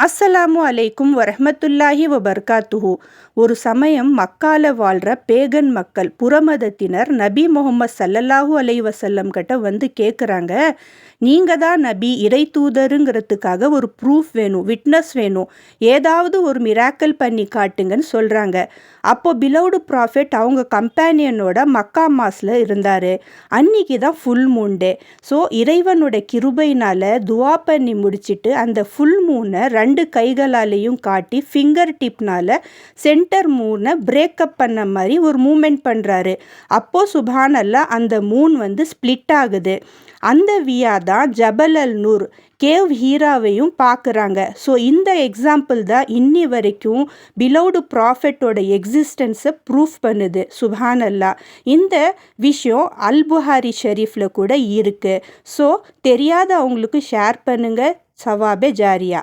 அஸ்ஸலாமு அலைக்கும் வரஹ்மத்துல்லாஹி வபர்காத்துஹு. ஒரு சமயம் மக்கால வாழ்கிற பேகன் மக்கள் புறமதத்தினர் நபி முகமது ஸல்லல்லாஹு அலைஹி வஸல்லம் கிட்ட வந்து கேட்குறாங்க, நீங்கள் தான் நபி இறை தூதருங்கிறதுக்காக ஒரு ப்ரூஃப் வேணும், விட்னஸ் வேணும், ஏதாவது ஒரு மிராக்கல் பண்ணி காட்டுங்கன்னு சொல்கிறாங்க. அப்போ பிலவுடு ப்ராஃபெட் அவங்க கம்பேனியனோட மக்கா மாஸில் இருந்தார். அன்னைக்கு தான் ஃபுல் மூன் டே. ஸோ இறைவனோட கிருபையினால் துவா பண்ணி முடிச்சுட்டு அந்த ஃபுல் மூனை 2 கைகளாலேயும் காட்டி ஃபிங்கர் டிப்னால் சென்டர் மூனை பிரேக்கப் பண்ண மாதிரி ஒரு மூமெண்ட் பண்ணுறாரு. அப்போது சுப்ஹானல்லாஹ் அந்த மூன் வந்து ஸ்ப்ளிட் ஆகுது. அந்த வியா தான் ஜபல் அல் நூர் கேவ் ஹீராவையும் பார்க்குறாங்க. ஸோ இந்த எக்ஸாம்பிள் தான் இன்னி வரைக்கும் பிலவுடு ப்ராஃபெட்டோட எக்ஸிஸ்டன்ஸை ப்ரூஃப் பண்ணுது. சுப்ஹானல்லாஹ். இந்த விஷயம் அல் புகாரி ஷெரீஃபில் கூட இருக்குது. ஸோ தெரியாத அவங்களுக்கு ஷேர் பண்ணுங்கள். சவாபே ஜாரியா.